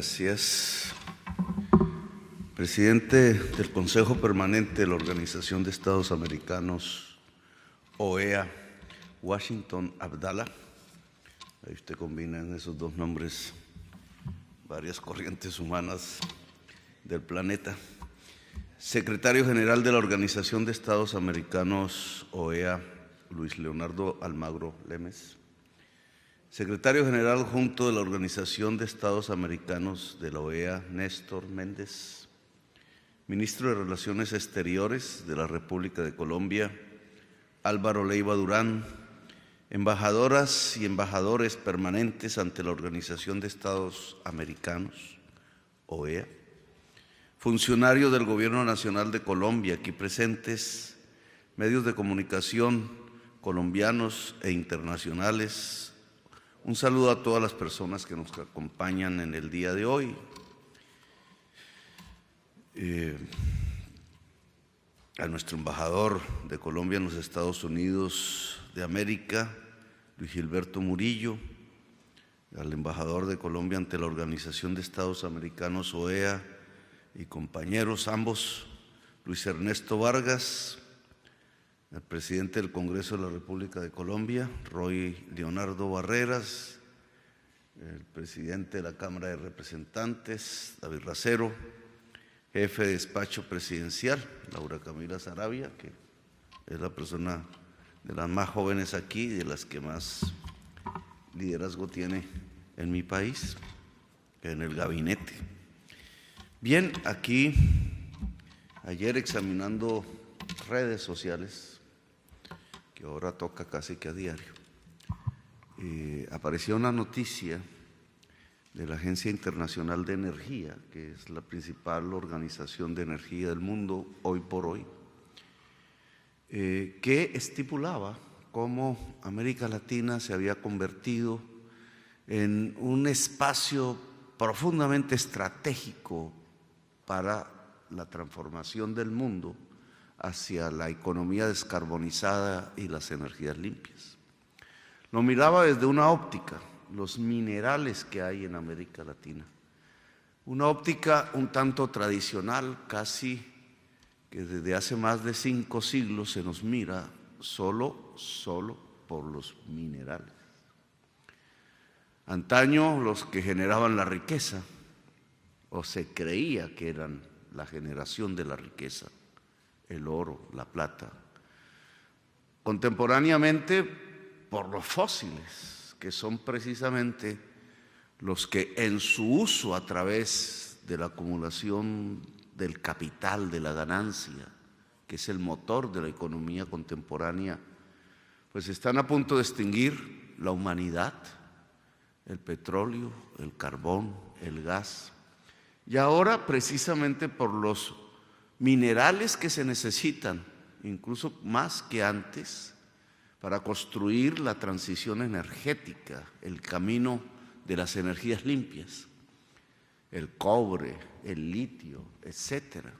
Gracias. Presidente del Consejo Permanente de la Organización de Estados Americanos, OEA, Washington Abdallah. Ahí usted combina en esos dos nombres varias corrientes humanas del planeta. Secretario General de la Organización de Estados Americanos, OEA, Luis Leonardo Almagro Lemes. Secretario General Adjunto de la Organización de Estados Americanos de la OEA, Néstor Méndez. Ministro de Relaciones Exteriores de la República de Colombia, Álvaro Leiva Durán. Embajadoras y embajadores permanentes ante la Organización de Estados Americanos, OEA. Funcionarios del Gobierno Nacional de Colombia aquí presentes, medios de comunicación colombianos e internacionales. Un saludo a todas las personas que nos acompañan en el día de hoy. A nuestro embajador de Colombia en los Estados Unidos de América, Luis Gilberto Murillo, al embajador de Colombia ante la Organización de Estados Americanos, OEA, y compañeros ambos, Luis Ernesto Vargas, el presidente del Congreso de la República de Colombia, Roy Leonardo Barreras, el presidente de la Cámara de Representantes, David Racero, jefe de despacho presidencial, Laura Camila Sarabia, que es la persona de las más jóvenes aquí y de las que más liderazgo tiene en mi país, en el gabinete. Bien, aquí, ayer examinando redes sociales, que ahora toca casi que a diario, apareció una noticia de la Agencia Internacional de Energía, que es la principal organización de energía del mundo hoy por hoy, que estipulaba cómo América Latina se había convertido en un espacio profundamente estratégico para la transformación del mundo hacia la economía descarbonizada y las energías limpias. Lo miraba desde una óptica, los minerales que hay en América Latina. Una óptica un tanto tradicional, casi que desde hace más de 5 siglos se nos mira solo por los minerales. Antaño los que generaban la riqueza, o se creía que eran la generación de la riqueza, el oro, la plata. Contemporáneamente por los fósiles, que son precisamente los que en su uso a través de la acumulación del capital, de la ganancia, que es el motor de la economía contemporánea, pues están a punto de extinguir la humanidad, el petróleo, el carbón, el gas. Y ahora, precisamente por los minerales que se necesitan, incluso más que antes, para construir la transición energética, el camino de las energías limpias, el cobre, el litio, etcétera.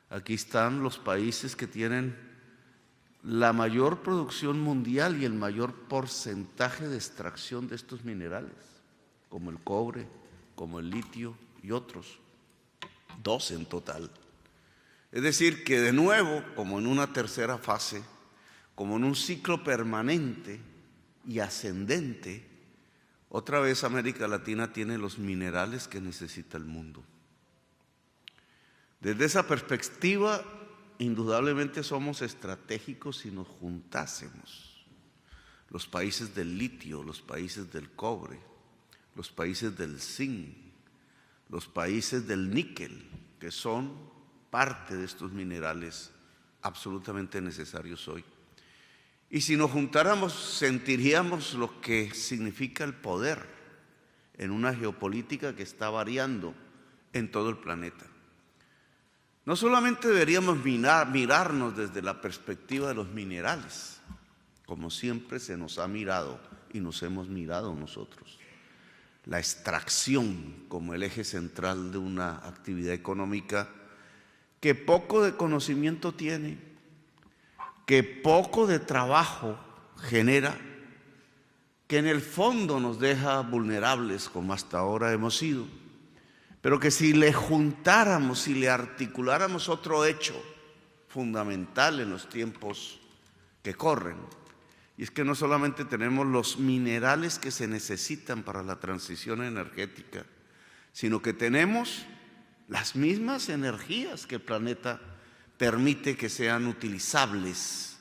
Aquí están los países que tienen la mayor producción mundial y el mayor porcentaje de extracción de estos minerales, como el cobre, como el litio y otros, 2 en total. Es decir, que de nuevo, como en una tercera fase, como en un ciclo permanente y ascendente, otra vez América Latina tiene los minerales que necesita el mundo. Desde esa perspectiva, indudablemente somos estratégicos si nos juntásemos los países del litio, los países del cobre, los países del zinc, los países del níquel, que son parte de estos minerales absolutamente necesarios hoy. Y si nos juntáramos, sentiríamos lo que significa el poder en una geopolítica que está variando en todo el planeta. No solamente deberíamos mirarnos desde la perspectiva de los minerales, como siempre se nos ha mirado y nos hemos mirado nosotros, la extracción como el eje central de una actividad económica que poco de conocimiento tiene, que poco de trabajo genera, que en el fondo nos deja vulnerables como hasta ahora hemos sido, pero que si le juntáramos, si le articuláramos otro hecho fundamental en los tiempos que corren, y es que no solamente tenemos los minerales que se necesitan para la transición energética, sino que tenemos las mismas energías que el planeta permite que sean utilizables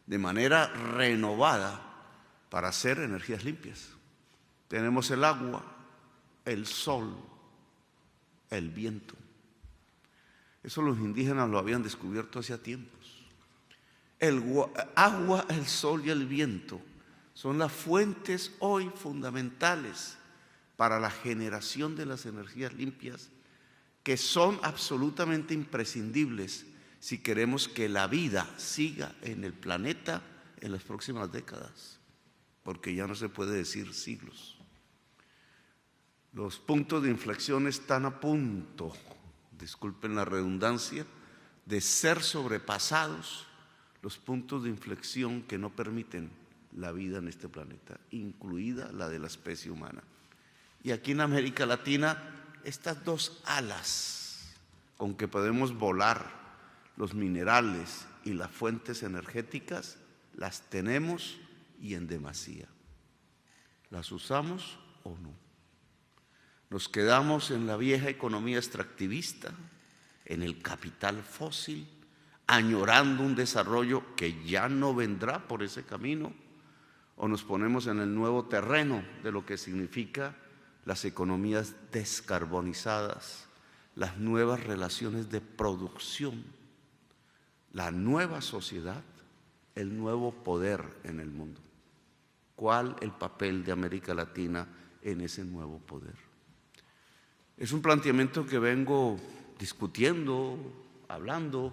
de manera renovada para hacer energías limpias. Tenemos el agua, el sol, el viento. Eso los indígenas lo habían descubierto hacía tiempos. El agua, el sol y el viento son las fuentes hoy fundamentales para la generación de las energías limpias, que son absolutamente imprescindibles si queremos que la vida siga en el planeta en las próximas décadas, porque ya no se puede decir siglos. Los puntos de inflexión están a punto, disculpen la redundancia, de ser sobrepasados, los puntos de inflexión que no permiten la vida en este planeta, incluida la de la especie humana. Y aquí en América Latina, estas dos alas con que podemos volar, los minerales y las fuentes energéticas, las tenemos y en demasía. ¿Las usamos o no? Nos quedamos en la vieja economía extractivista, en el capital fósil, añorando un desarrollo que ya no vendrá por ese camino, o nos ponemos en el nuevo terreno de lo que significa las economías descarbonizadas, las nuevas relaciones de producción, la nueva sociedad, el nuevo poder en el mundo. ¿Cuál el papel de América Latina en ese nuevo poder? Es un planteamiento que vengo discutiendo, hablando,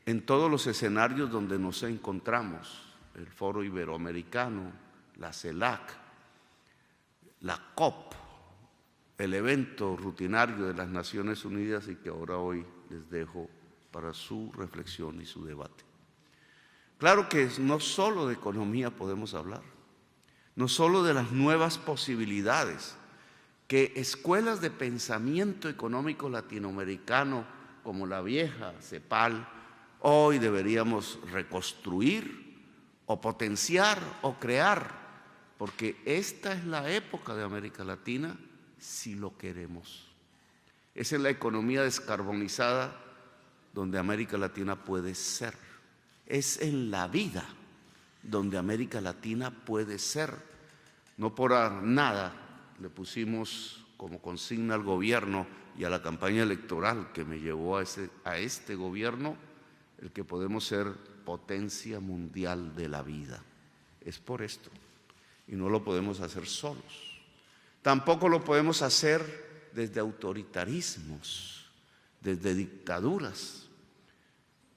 en todos los escenarios donde nos encontramos, el Foro Iberoamericano, la CELAC, la COP, el evento rutinario de las Naciones Unidas, y que ahora hoy les dejo para su reflexión y su debate. Claro que no solo de economía podemos hablar, no solo de las nuevas posibilidades que escuelas de pensamiento económico latinoamericano como la vieja CEPAL hoy deberíamos reconstruir o potenciar o crear, porque esta es la época de América Latina si lo queremos. Esa es la economía descarbonizada donde América Latina puede ser. Es en la vida donde América Latina puede ser. No por nada le pusimos como consigna al gobierno y a la campaña electoral que me llevó a este gobierno, el que podemos ser potencia mundial de la vida. Es por esto, y no lo podemos hacer solos. Tampoco lo podemos hacer desde autoritarismos, desde dictaduras.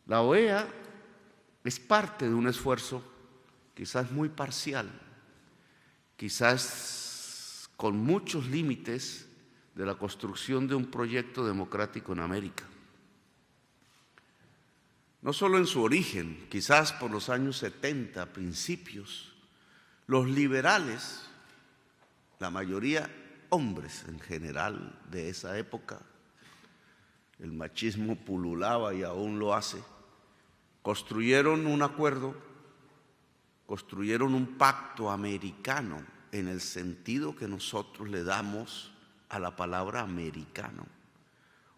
La OEA es parte de un esfuerzo quizás muy parcial, quizás con muchos límites de la construcción de un proyecto democrático en América. No solo en su origen, quizás por los años 70, principios, los liberales, la mayoría hombres en general de esa época, el machismo pululaba y aún lo hace, construyeron un acuerdo, construyeron un pacto americano en el sentido que nosotros le damos a la palabra americano,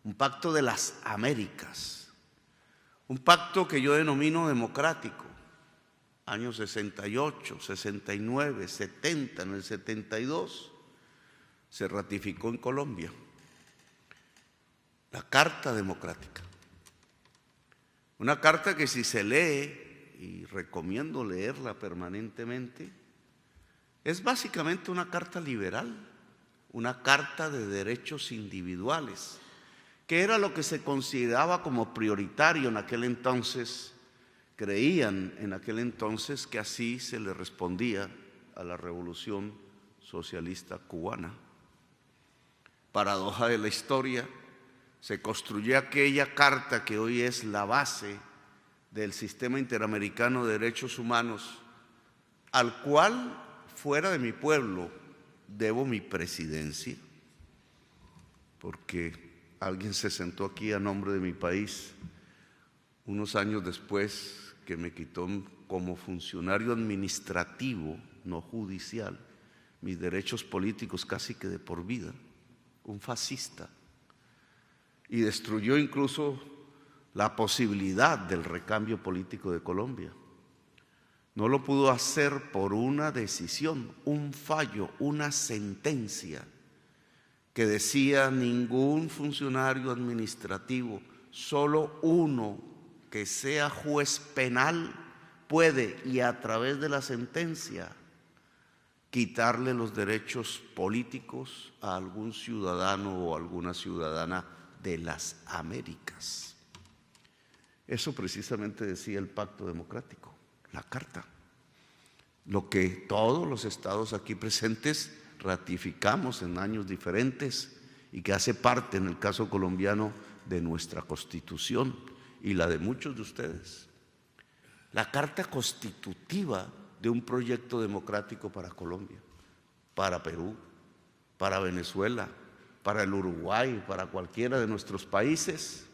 un pacto de las Américas. Un pacto que yo denomino democrático, años 68, 69, 70, en el 72, se ratificó en Colombia la Carta Democrática. Una carta que si se lee, y recomiendo leerla permanentemente, es básicamente una carta liberal, una carta de derechos individuales, que era lo que se consideraba como prioritario en aquel entonces. Creían en aquel entonces que así se le respondía a la revolución socialista cubana. Paradoja de la historia, se construyó aquella carta que hoy es la base del Sistema Interamericano de Derechos Humanos, al cual, fuera de mi pueblo, debo mi presidencia. porque alguien se sentó aquí a nombre de mi país unos años después que me quitó como funcionario administrativo, no judicial, mis derechos políticos casi que de por vida, un fascista, y destruyó incluso la posibilidad del recambio político de Colombia. No lo pudo hacer por una decisión, un fallo, una sentencia que decía: ningún funcionario administrativo, solo uno que sea juez penal puede, y a través de la sentencia, quitarle los derechos políticos a algún ciudadano o alguna ciudadana de las Américas. Eso precisamente decía el Pacto Democrático, la Carta, lo que todos los estados aquí presentes ratificamos en años diferentes y que hace parte, en el caso colombiano, de nuestra Constitución y la de muchos de ustedes. La Carta constitutiva de un proyecto democrático para Colombia, para Perú, para Venezuela, para el Uruguay, para cualquiera de nuestros países,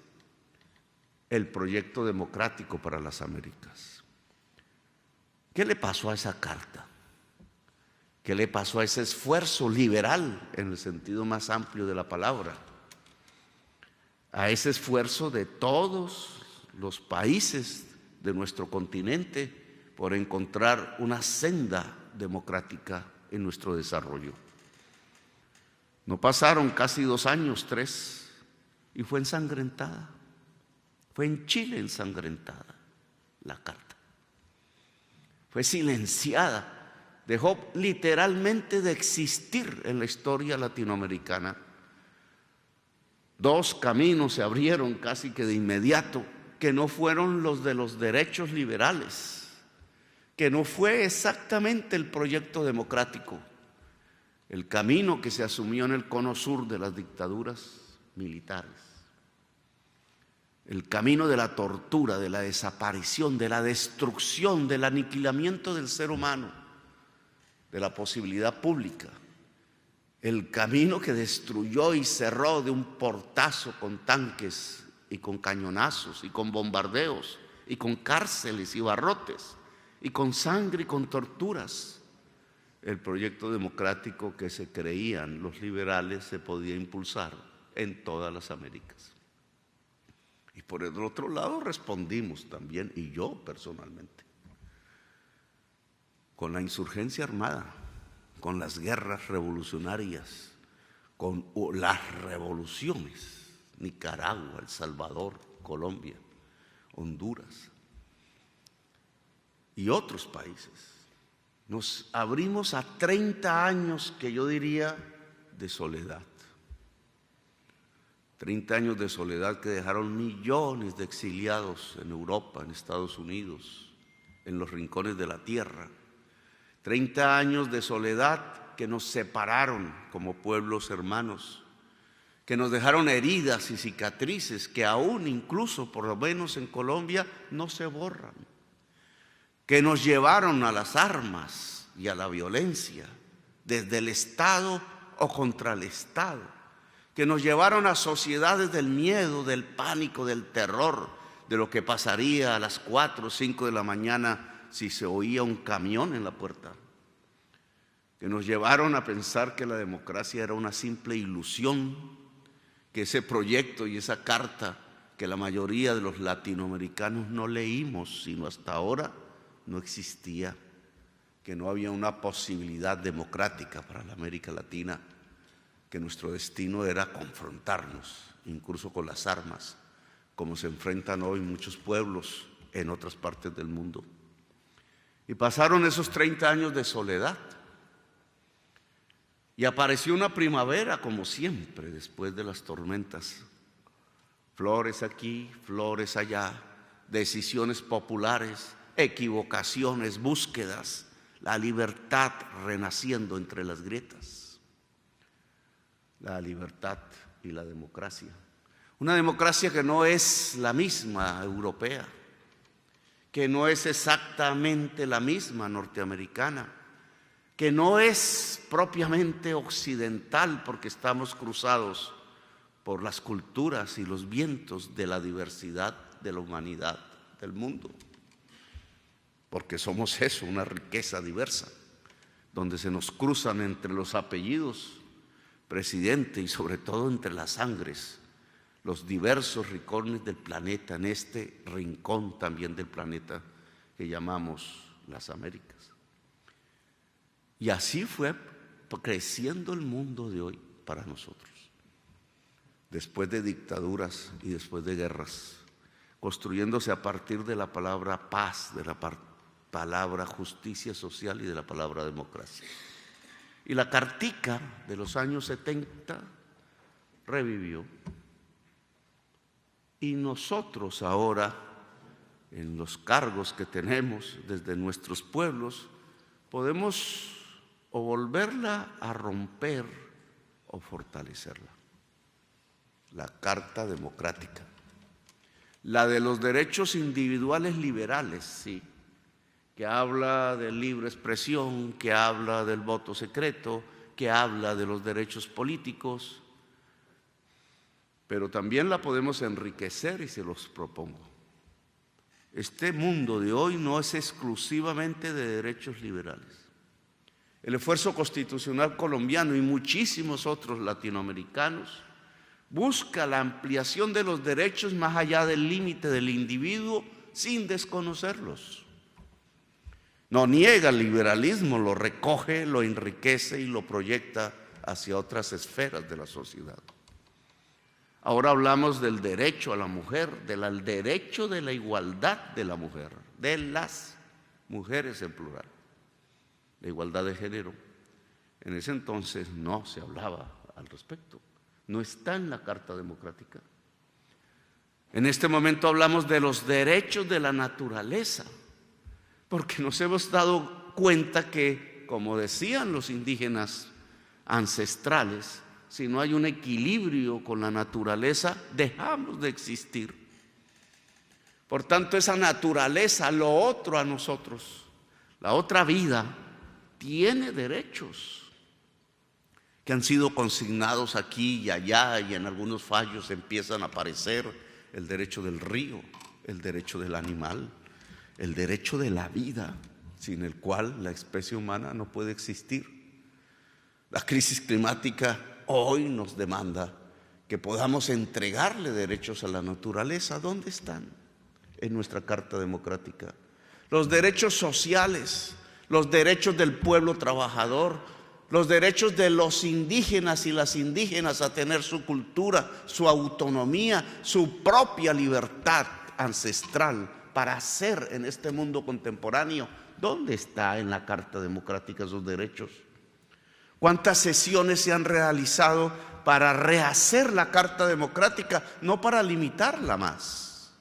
el proyecto democrático para las Américas. ¿Qué le pasó a esa carta? ¿Qué le pasó a ese esfuerzo liberal en el sentido más amplio de la palabra? A ese esfuerzo de todos los países de nuestro continente por encontrar una senda democrática en nuestro desarrollo. No pasaron casi 2 años, 3, y fue ensangrentada. Fue en Chile ensangrentada la carta. Fue silenciada. Dejó literalmente de existir en la historia latinoamericana. 2 caminos se abrieron casi que de inmediato, que no fueron los de los derechos liberales, que no fue exactamente el proyecto democrático, el camino que se asumió en el cono sur de las dictaduras militares, el camino de la tortura, de la desaparición, de la destrucción, del aniquilamiento del ser humano, de la posibilidad pública, el camino que destruyó y cerró de un portazo con tanques y con cañonazos y con bombardeos y con cárceles y barrotes y con sangre y con torturas, el proyecto democrático que se creían los liberales se podía impulsar en todas las Américas. Y por el otro lado respondimos también, y yo personalmente, con la insurgencia armada, con las guerras revolucionarias, con las revoluciones, Nicaragua, El Salvador, Colombia, Honduras y otros países. Nos abrimos a 30 años que yo diría de soledad. 30 años de soledad que dejaron millones de exiliados en Europa, en Estados Unidos, en los rincones de la tierra. 30 años de soledad que nos separaron como pueblos hermanos, que nos dejaron heridas y cicatrices que aún incluso, por lo menos en Colombia, no se borran, que nos llevaron a las armas y a la violencia, desde el Estado o contra el Estado, que nos llevaron a sociedades del miedo, del pánico, del terror, de lo que pasaría a las 4 o 5 de la mañana si se oía un camión en la puerta, que nos llevaron a pensar que la democracia era una simple ilusión, que ese proyecto y esa carta que la mayoría de los latinoamericanos no leímos, sino hasta ahora, no existía, que no había una posibilidad democrática para la América Latina, que nuestro destino era confrontarnos, incluso con las armas, como se enfrentan hoy muchos pueblos en otras partes del mundo. Y pasaron esos 30 años de soledad. Y apareció una primavera, como siempre, después de las tormentas. Flores aquí, flores allá, decisiones populares, equivocaciones, búsquedas, la libertad renaciendo entre las grietas. La libertad y la democracia. Una democracia que no es la misma europea, que no es exactamente la misma norteamericana, que no es propiamente occidental porque estamos cruzados por las culturas y los vientos de la diversidad de la humanidad, del mundo. Porque somos eso, una riqueza diversa, donde se nos cruzan entre los apellidos, presidente, y sobre todo entre las sangres, los diversos rincones del planeta, en este rincón también del planeta que llamamos las Américas. Y así fue creciendo el mundo de hoy para nosotros. Después de dictaduras y después de guerras, construyéndose a partir de la palabra paz, de la palabra justicia social y de la palabra democracia. Y la Cartica de los años 70 revivió. Y nosotros ahora, en los cargos que tenemos desde nuestros pueblos, podemos o volverla a romper o fortalecerla. La Carta Democrática, la de los derechos individuales liberales, sí, que habla de libre expresión, que habla del voto secreto, que habla de los derechos políticos, pero también la podemos enriquecer y se los propongo. Este mundo de hoy no es exclusivamente de derechos liberales. El esfuerzo constitucional colombiano y muchísimos otros latinoamericanos busca la ampliación de los derechos más allá del límite del individuo sin desconocerlos. No niega el liberalismo, lo recoge, lo enriquece y lo proyecta hacia otras esferas de la sociedad. Ahora hablamos del derecho a la mujer, del derecho de la igualdad de la mujer, de las mujeres en plural, la igualdad de género. En ese entonces no se hablaba al respecto, no está en la Carta Democrática. En este momento hablamos de los derechos de la naturaleza, porque nos hemos dado cuenta que, como decían los indígenas ancestrales, si no hay un equilibrio con la naturaleza, dejamos de existir. Por tanto, esa naturaleza, lo otro a nosotros, la otra vida, tiene derechos que han sido consignados aquí y allá, y en algunos fallos empiezan a aparecer el derecho del río, el derecho del animal, el derecho de la vida, sin el cual la especie humana no puede existir. La crisis climática hoy nos demanda que podamos entregarle derechos a la naturaleza. ¿Dónde están? En nuestra Carta Democrática. Los derechos sociales, los derechos del pueblo trabajador, los derechos de los indígenas y las indígenas a tener su cultura, su autonomía, su propia libertad ancestral para hacer en este mundo contemporáneo. ¿Dónde está en la Carta Democrática esos derechos? ¿Cuántas sesiones se han realizado para rehacer la Carta Democrática, no para limitarla más?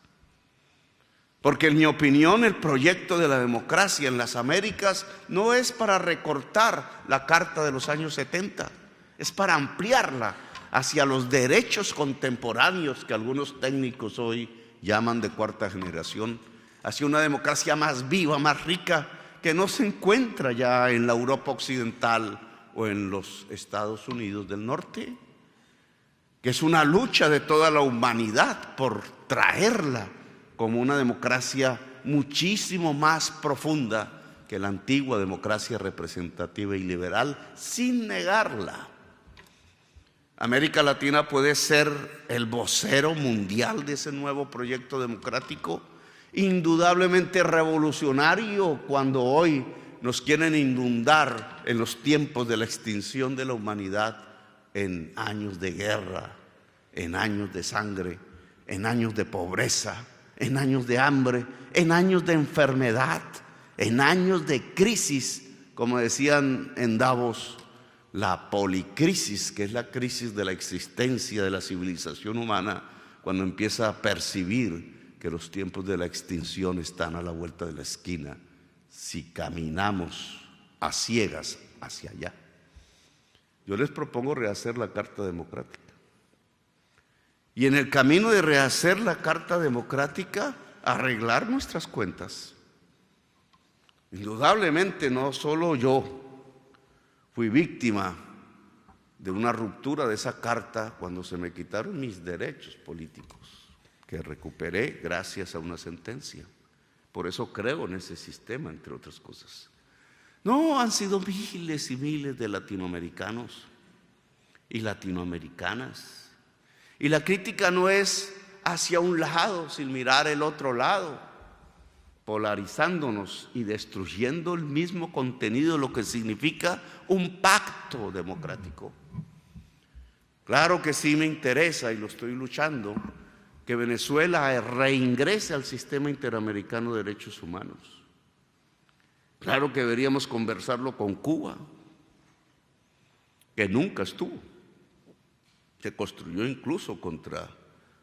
Porque en mi opinión el proyecto de la democracia en las Américas no es para recortar la Carta de los años 70, es para ampliarla hacia los derechos contemporáneos que algunos técnicos hoy llaman de cuarta generación, hacia una democracia más viva, más rica, que no se encuentra ya en la Europa occidental o en los Estados Unidos del Norte, que es una lucha de toda la humanidad por traerla como una democracia muchísimo más profunda que la antigua democracia representativa y liberal, sin negarla. América Latina puede ser el vocero mundial de ese nuevo proyecto democrático, indudablemente revolucionario, cuando hoy nos quieren inundar en los tiempos de la extinción de la humanidad en años de guerra, en años de sangre, en años de pobreza, en años de hambre, en años de enfermedad, en años de crisis, como decían en Davos, la policrisis, que es la crisis de la existencia de la civilización humana, cuando empieza a percibir que los tiempos de la extinción están a la vuelta de la esquina, si caminamos a ciegas hacia allá. Yo les propongo rehacer la Carta Democrática. Y en el camino de rehacer la Carta Democrática, arreglar nuestras cuentas. Indudablemente no solo yo fui víctima de una ruptura de esa carta cuando se me quitaron mis derechos políticos, que recuperé gracias a una sentencia. Por eso creo en ese sistema, entre otras cosas. No, han sido miles y miles de latinoamericanos y latinoamericanas. Y la crítica no es hacia un lado sin mirar el otro lado, polarizándonos y destruyendo el mismo contenido, lo que significa un pacto democrático. Claro que sí me interesa, y lo estoy luchando, que Venezuela reingrese al sistema interamericano de derechos humanos. Claro que deberíamos conversarlo con Cuba, que nunca estuvo. Se construyó incluso contra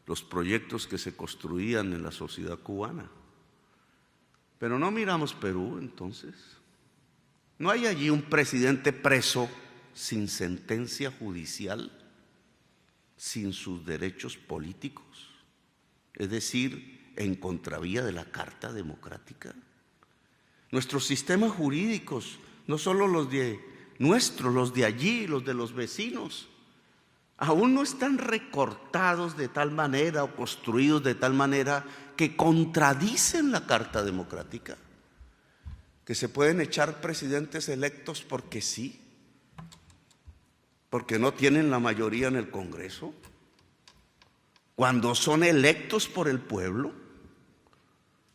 los proyectos que se construían en la sociedad cubana. Pero no miramos Perú, entonces. ¿No hay allí un presidente preso sin sentencia judicial, sin sus derechos políticos? Es decir, en contravía de la Carta Democrática. Nuestros sistemas jurídicos, no solo los de nuestros, los de allí, los de los vecinos, aún no están recortados de tal manera o construidos de tal manera que contradicen la Carta Democrática, que se pueden echar presidentes electos porque sí, porque no tienen la mayoría en el Congreso, cuando son electos por el pueblo.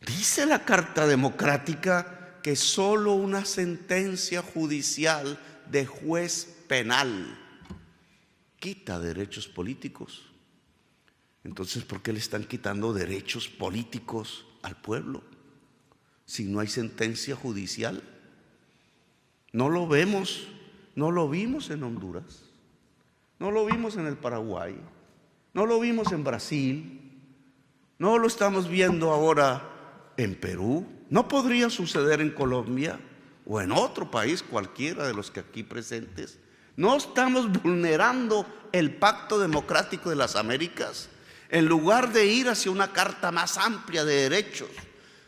Dice la Carta Democrática que solo una sentencia judicial de juez penal quita derechos políticos. Entonces, ¿por qué le están quitando derechos políticos al pueblo si no hay sentencia judicial? No lo vemos, no lo vimos en Honduras, no lo vimos en el Paraguay, no lo vimos en Brasil, no lo estamos viendo ahora en Perú. ¿No podría suceder en Colombia o en otro país cualquiera de los que aquí presentes? ¿No estamos vulnerando el pacto democrático de las Américas? En lugar de ir hacia una carta más amplia de derechos,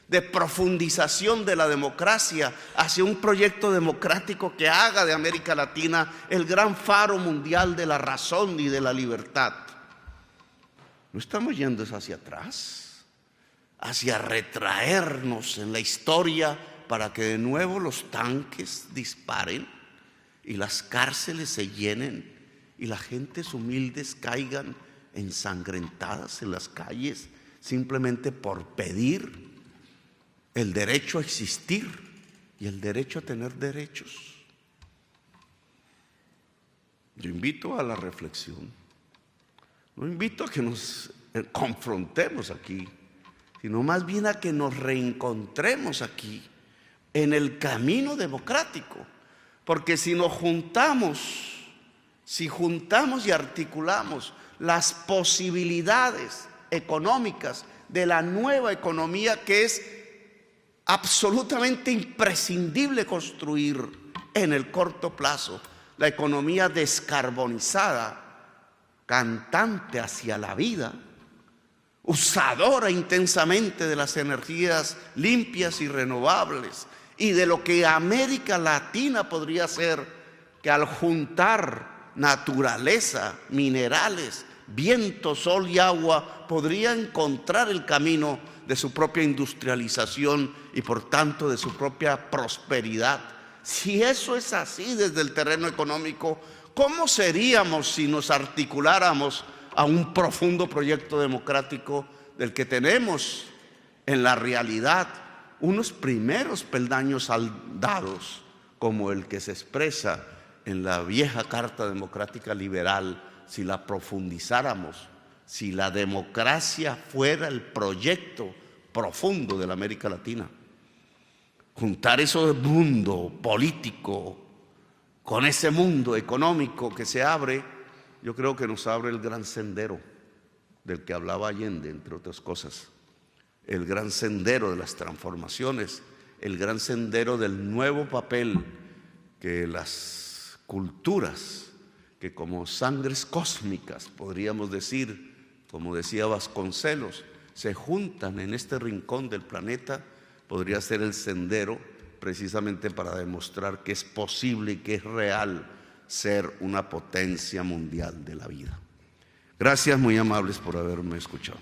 de profundización de la democracia, hacia un proyecto democrático que haga de América Latina el gran faro mundial de la razón y de la libertad. ¿No estamos yendo hacia atrás? Hacia retraernos en la historia para que de nuevo los tanques disparen y las cárceles se llenen y las gentes humildes caigan ensangrentadas en las calles simplemente por pedir el derecho a existir y el derecho a tener derechos. Yo invito a la reflexión, no invito a que nos confrontemos aquí, sino más bien a que nos reencontremos aquí en el camino democrático, porque si nos juntamos, si juntamos y articulamos las posibilidades económicas de la nueva economía que es absolutamente imprescindible construir en el corto plazo, la economía descarbonizada, cantante hacia la vida, usadora intensamente de las energías limpias y renovables, y de lo que América Latina podría ser, que al juntar naturaleza, minerales, viento, sol y agua, podría encontrar el camino de su propia industrialización y por tanto de su propia prosperidad. Si eso es así desde el terreno económico, ¿cómo seríamos si nos articuláramos a un profundo proyecto democrático del que tenemos en la realidad unos primeros peldaños dados, como el que se expresa en la vieja Carta Democrática Liberal? Si la profundizáramos, si la democracia fuera el proyecto profundo de la América Latina, juntar ese mundo político con ese mundo económico que se abre, yo creo que nos abre el gran sendero del que hablaba Allende, entre otras cosas, el gran sendero de las transformaciones, el gran sendero del nuevo papel que las culturas, que como sangres cósmicas, podríamos decir, como decía Vasconcelos, se juntan en este rincón del planeta, podría ser el sendero precisamente para demostrar que es posible y que es real ser una potencia mundial de la vida. Gracias, muy amables, por haberme escuchado.